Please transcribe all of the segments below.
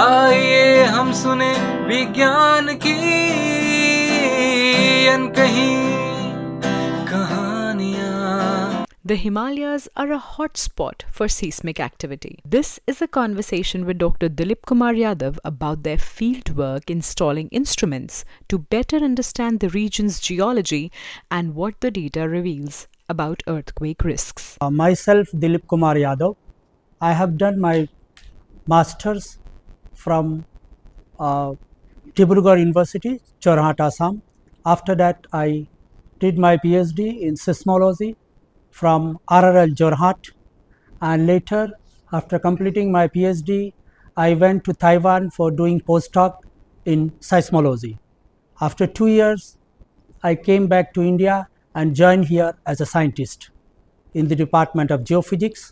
आइए हम सुने विज्ञान की अनकही कहानियां। The Himalayas are a hotspot for seismic activity. This is a conversation with Dr. Dilip Kumar Yadav about their fieldwork installing instruments to better understand the region's geology and what the data reveals about earthquake risks. Myself, Dilip Kumar Yadav. I have done my master's from Dibrugarh University, Chorhat, Assam. After that, I did my PhD in seismology from RRL Jorhat, and later, after completing my PhD, I went to Taiwan for doing postdoc in seismology. After 2 years, I came back to India and joined here as a scientist in the Department of Geophysics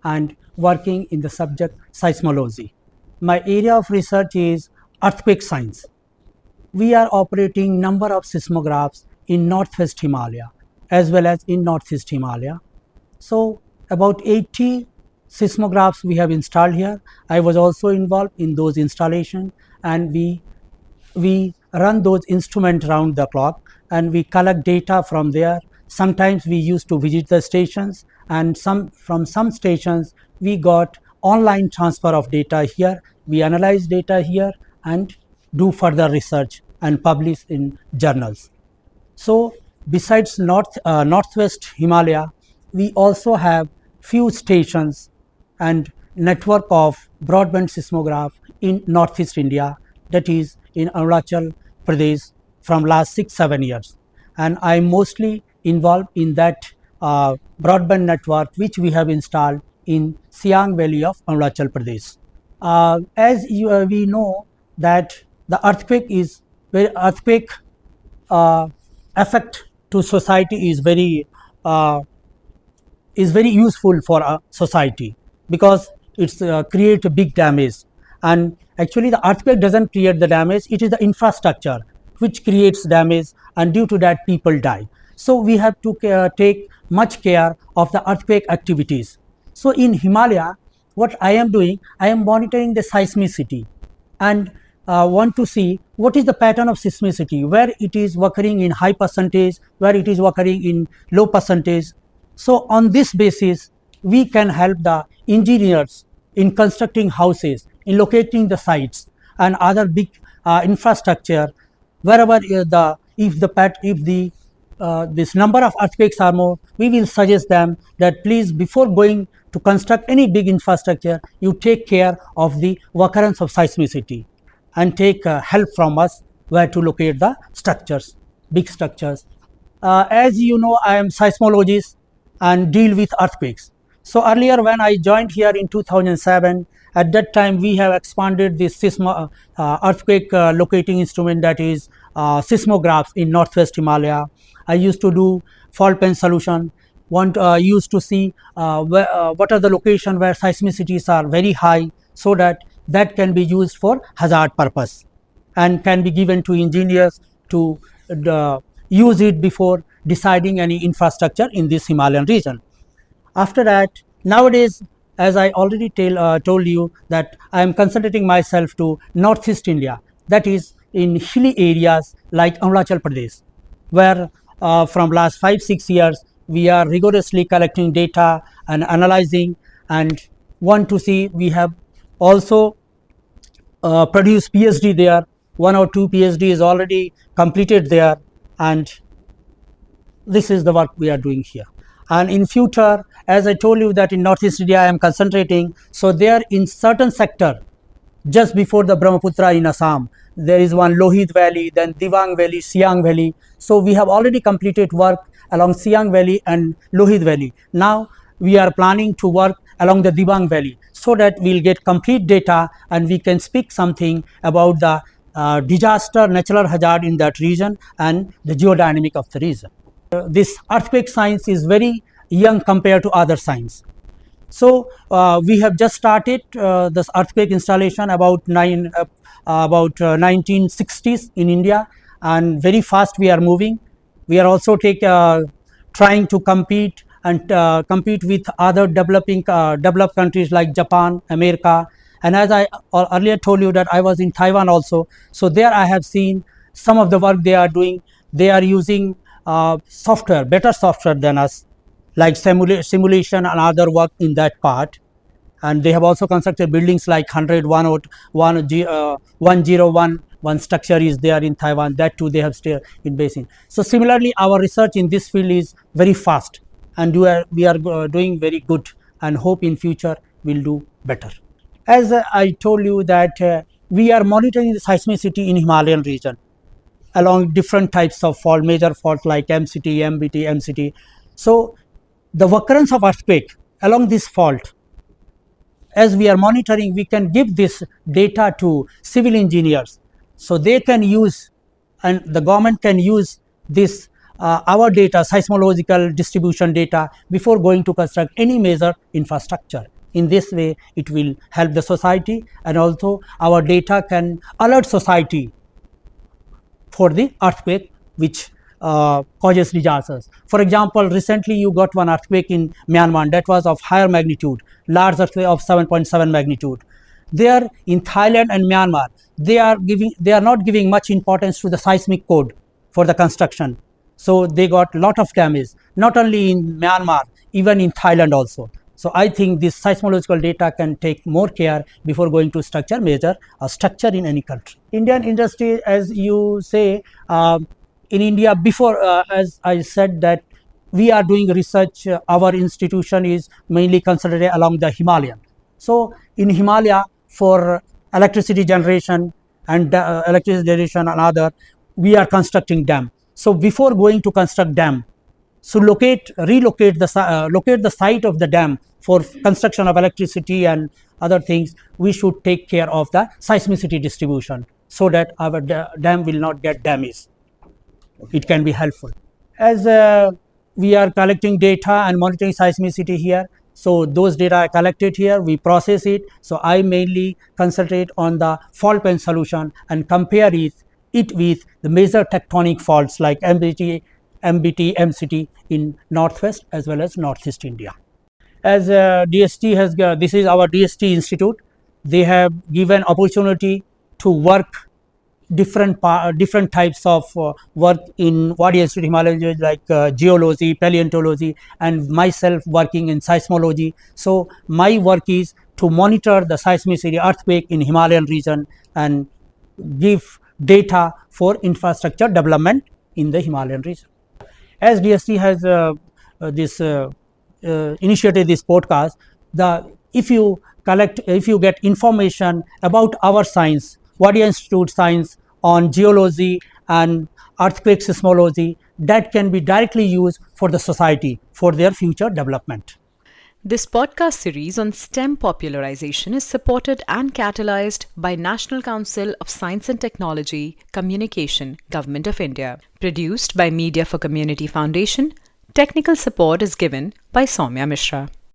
and working in the subject seismology. My area of research is earthquake science. We are operating number of seismographs in northwest Himalaya as well as in northeast Himalaya. So about 80 seismographs we have installed here. I was also involved in those installation, and we run those instruments round the clock and we collect data from there. Sometimes we used to visit the stations, and from some stations we got online transfer of data here. We analyze data here and do further research and publish in journals. So besides northwest Himalaya, we also have few stations and network of broadband seismograph in northeast India, that is in Arunachal Pradesh from last 6-7 years, and I am mostly involved in that broadband network which we have installed in Siang Valley of Arunachal Pradesh. As we know that the earthquake effect to society is very useful for a society, because it's create a big damage, and actually the earthquake doesn't create the damage, it is the infrastructure which creates damage, and due to that people die. So we have to take much care of the earthquake activities. So in Himalaya, what I am doing, I am monitoring the seismicity and want to see what is the pattern of seismicity, where it is occurring in high percentage, where it is occurring in low percentage. So on this basis, we can help the engineers in constructing houses, in locating the sites and other big infrastructure. Wherever this number of earthquakes are more, we will suggest them that please, before going to construct any big infrastructure, you take care of the occurrence of seismicity and take help from us where to locate the structures, big structures. As you know, I am seismologist and deal with earthquakes. So earlier when I joined here in 2007, at that time we have expanded this earthquake locating instrument, that is seismographs in northwest Himalaya. I used to do fault pen solution, used to see what are the location where seismicities are very high, so that can be used for hazard purpose and can be given to engineers to use it before deciding any infrastructure in this Himalayan region. After that, nowadays, as I already told you, that I am concentrating myself to northeast India, that is in hilly areas like Arunachal Pradesh, where from last 5-6 years we are rigorously collecting data and analyzing, and want to see. We have also produced PhD there. 1 or 2 PhD is already completed there, and this is the work we are doing here. And in future, as I told you that in northeast India I am concentrating, so there in certain sector just before the Brahmaputra in Assam, there is one Lohit Valley, then Dibang Valley, Siang Valley. So we have already completed work along Siang Valley and Lohit Valley. Now we are planning to work along the Dibang Valley, so that we will get complete data and we can speak something about the disaster, natural hazard in that region and the geodynamic of the region. This earthquake science is very young compared to other science. So we have just started this earthquake installation about 1960s in India, and very fast we are moving. We are also trying to compete with other developed countries like Japan, America, And as I earlier told you that I was in Taiwan also, so there I have seen some of the work they are doing. They are using software, better software than us, like simulation and other work in that part. And they have also constructed buildings like 101, one structure is there in Taiwan, that too they have stayed in basin. So similarly, our research in this field is very fast, and we are doing very good, and hope in future will do better. As I told you that we are monitoring the seismicity in Himalayan region along different types of fault, major faults like MCT, MBT, MCT. So the occurrence of earthquake along this fault, as we are monitoring, we can give this data to civil engineers, so they can use, and the government can use this our data, seismological distribution data, before going to construct any major infrastructure. In this way, it will help the society, and also our data can alert society for the earthquake which causes disasters. For example, recently you got one earthquake in Myanmar that was of higher magnitude, large earthquake of 7.7 magnitude. There in Thailand and Myanmar, they are not giving much importance to the seismic code for the construction. So they got lot of damage, not only in Myanmar, even in Thailand also. So I think this seismological data can take more care before going to structure major structure in any country. Indian industry, as you say, in India, before as I said that we are doing research, our institution is mainly concentrated along the Himalayan. So in Himalaya, for electricity generation and other, we are constructing dam. So before going to construct dam, so relocate the site of the dam for construction of electricity and other things, we should take care of the seismicity distribution, so that our dam will not get damaged. It can be helpful. As we are collecting data and monitoring seismicity here, so those data are collected here, we process it. So I mainly concentrate on the fault plane solution and compare it with the major tectonic faults like MBT, MCT in northwest as well as northeast India. As DST has, this is our DST institute. They have given opportunity to work different types of work in WADIA Institute Himalayan, like geology, paleontology, and myself working in seismology. So my work is to monitor the seismicity earthquake in Himalayan region and give data for infrastructure development in the Himalayan region. As DST has initiated this podcast, if you get information about our science, WADIA Institute science on geology and earthquake seismology, that can be directly used for the society for their future development. This podcast series on STEM popularization is supported and catalyzed by National Council of Science and Technology, Communication, Government of India. Produced by Media for Community Foundation. Technical support is given by Soumya Mishra.